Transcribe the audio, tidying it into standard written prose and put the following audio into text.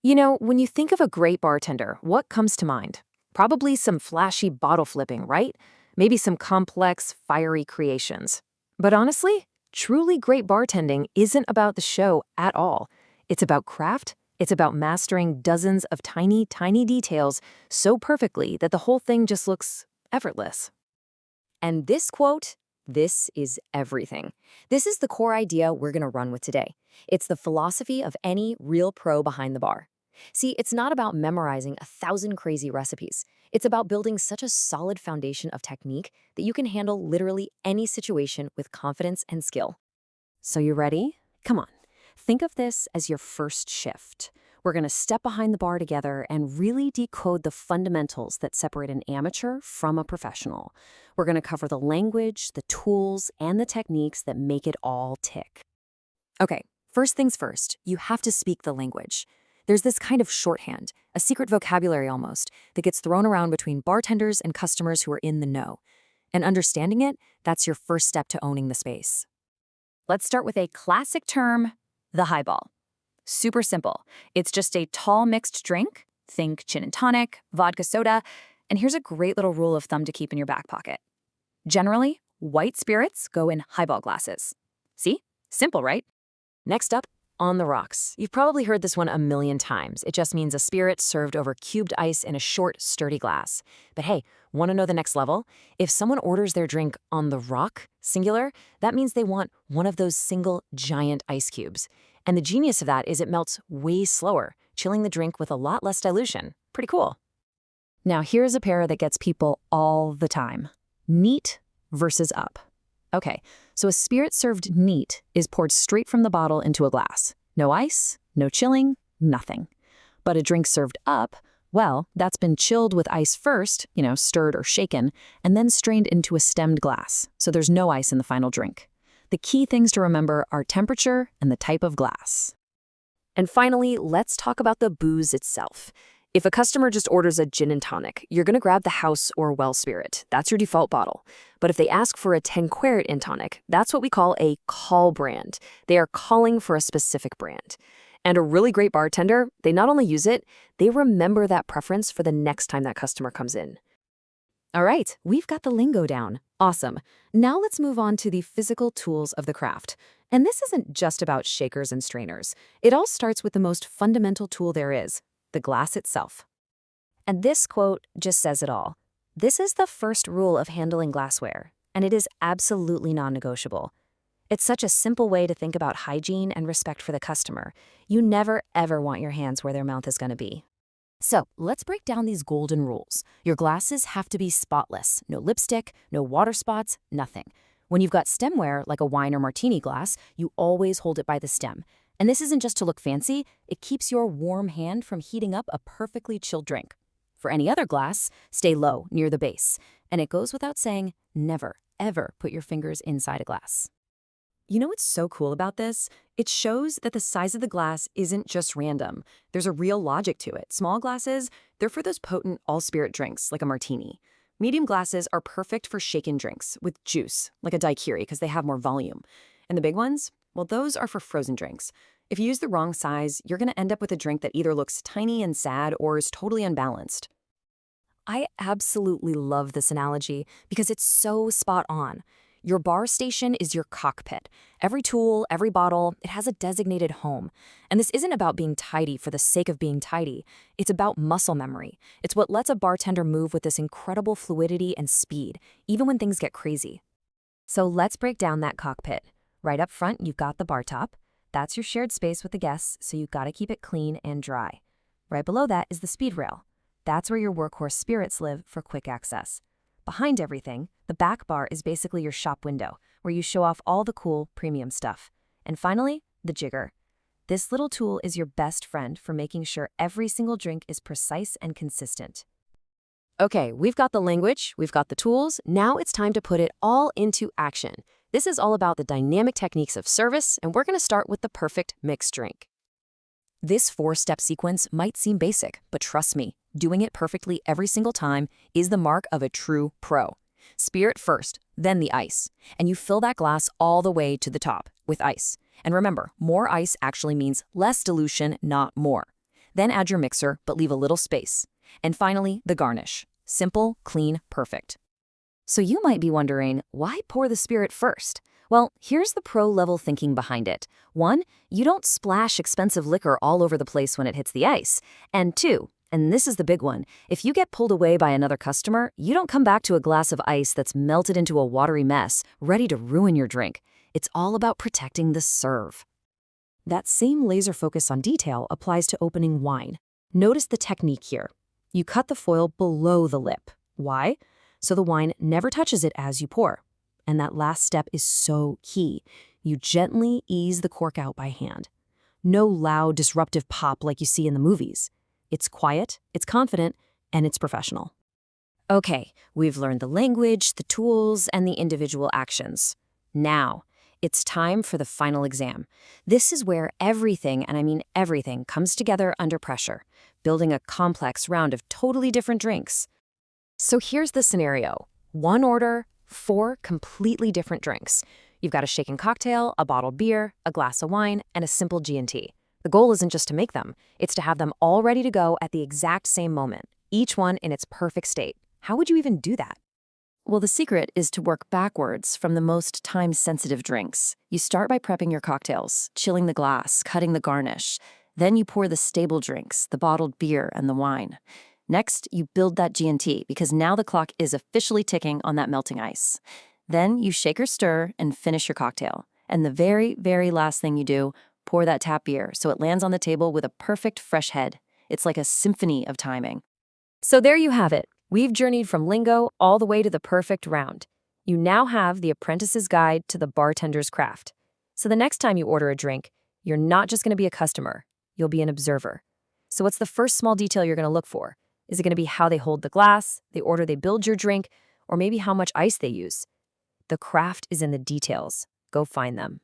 When you think of a great bartender, what comes to mind? Probably some flashy bottle flipping, right? Maybe some complex, fiery creations. But honestly, truly great bartending isn't about the show at all. It's about craft. It's about mastering dozens of tiny, tiny details so perfectly that the whole thing just looks effortless. And this quote, this is everything. This is the core idea we're going to run with today. It's the philosophy of any real pro behind the bar. See, it's not about memorizing 1,000 crazy recipes. It's about building such a solid foundation of technique that you can handle literally any situation with confidence and skill. So you ready? Come on. Think of this as your first shift. We're going to step behind the bar together and really decode the fundamentals that separate an amateur from a professional. We're going to cover the language, the tools, and the techniques that make it all tick. Okay, first things first, you have to speak the language. There's this kind of shorthand, a secret vocabulary almost, that gets thrown around between bartenders and customers who are in the know. And understanding it, that's your first step to owning the space. Let's start with a classic term, the highball. Super simple. It's just a tall mixed drink. Think gin and tonic, vodka soda, and here's a great little rule of thumb to keep in your back pocket. Generally, white spirits go in highball glasses. See? Simple, right? Next up, on the rocks. You've probably heard this one a million times. It just means a spirit served over cubed ice in a short, sturdy glass. But hey, want to know the next level? If someone orders their drink on the rock, singular, that means they want one of those single, giant ice cubes. And the genius of that is it melts way slower, chilling the drink with a lot less dilution. Pretty cool. Now here's a pair that gets people all the time. Neat versus up. Okay, so a spirit served neat is poured straight from the bottle into a glass. No ice, no chilling, nothing. But a drink served up, well, that's been chilled with ice first, stirred or shaken, and then strained into a stemmed glass, so there's no ice in the final drink. The key things to remember are temperature and the type of glass. And finally, let's talk about the booze itself. If a customer just orders a gin and tonic, you're going to grab the house or well spirit. That's your default bottle. But if they ask for a 10-carat in tonic, that's what we call a call brand. They are calling for a specific brand. And a really great bartender, they not only use it, they remember that preference for the next time that customer comes in. All right, we've got the lingo down. Awesome. Now let's move on to the physical tools of the craft. And this isn't just about shakers and strainers. It all starts with the most fundamental tool there is, the glass itself. And this quote just says it all. This is the first rule of handling glassware, and it is absolutely non-negotiable. It's such a simple way to think about hygiene and respect for the customer. You never, ever want your hands where their mouth is going to be. So let's break down these golden rules. Your glasses have to be spotless. No lipstick, no water spots, nothing. When you've got stemware, like a wine or martini glass, you always hold it by the stem. And this isn't just to look fancy, it keeps your warm hand from heating up a perfectly chilled drink. For any other glass, stay low, near the base. And it goes without saying, never, ever put your fingers inside a glass. You know what's so cool about this? It shows that the size of the glass isn't just random. There's a real logic to it. Small glasses, they're for those potent all-spirit drinks, like a martini. Medium glasses are perfect for shaken drinks with juice, like a daiquiri, because they have more volume. And the big ones? Well, those are for frozen drinks. If you use the wrong size, you're going to end up with a drink that either looks tiny and sad or is totally unbalanced. I absolutely love this analogy because it's so spot on. Your bar station is your cockpit. Every tool, every bottle, it has a designated home. And this isn't about being tidy for the sake of being tidy. It's about muscle memory. It's what lets a bartender move with this incredible fluidity and speed, even when things get crazy. So let's break down that cockpit. Right up front, you've got the bar top. That's your shared space with the guests, so you've got to keep it clean and dry. Right below that is the speed rail. That's where your workhorse spirits live for quick access. Behind everything, the back bar is basically your shop window, where you show off all the cool, premium stuff. And finally, the jigger. This little tool is your best friend for making sure every single drink is precise and consistent. Okay, we've got the language, we've got the tools, now it's time to put it all into action. This is all about the dynamic techniques of service, and we're going to start with the perfect mixed drink. This 4-step sequence might seem basic, but trust me, doing it perfectly every single time is the mark of a true pro. Spirit first, then the ice, and you fill that glass all the way to the top with ice. And remember, more ice actually means less dilution, not more. Then add your mixer, but leave a little space. And finally, the garnish. Simple, clean, perfect. So you might be wondering, why pour the spirit first? Well, here's the pro-level thinking behind it. 1, you don't splash expensive liquor all over the place when it hits the ice. And 2, and this is the big one, if you get pulled away by another customer, you don't come back to a glass of ice that's melted into a watery mess, ready to ruin your drink. It's all about protecting the serve. That same laser focus on detail applies to opening wine. Notice the technique here. You cut the foil below the lip. Why? So the wine never touches it as you pour. And that last step is so key. You gently ease the cork out by hand. No loud, disruptive pop like you see in the movies. It's quiet, it's confident, and it's professional. Okay, we've learned the language, the tools, and the individual actions. Now, it's time for the final exam. This is where everything, and I mean everything, comes together under pressure, building a complex round of totally different drinks. So here's the scenario. 1 order, 4 completely different drinks. You've got a shaken cocktail, a bottled beer, a glass of wine, and a simple G&T. The goal isn't just to make them, it's to have them all ready to go at the exact same moment, each one in its perfect state. How would you even do that? Well, the secret is to work backwards from the most time-sensitive drinks. You start by prepping your cocktails, chilling the glass, cutting the garnish. Then you pour the stable drinks, the bottled beer and the wine. Next, you build that G&T because now the clock is officially ticking on that melting ice. Then you shake or stir and finish your cocktail. And the very, very last thing you do, pour that tap beer so it lands on the table with a perfect fresh head. It's like a symphony of timing. So there you have it. We've journeyed from lingo all the way to the perfect round. You now have the apprentice's guide to the bartender's craft. So the next time you order a drink, you're not just going to be a customer, you'll be an observer. So what's the first small detail you're going to look for? Is it going to be how they hold the glass, the order they build your drink, or maybe how much ice they use? The craft is in the details. Go find them.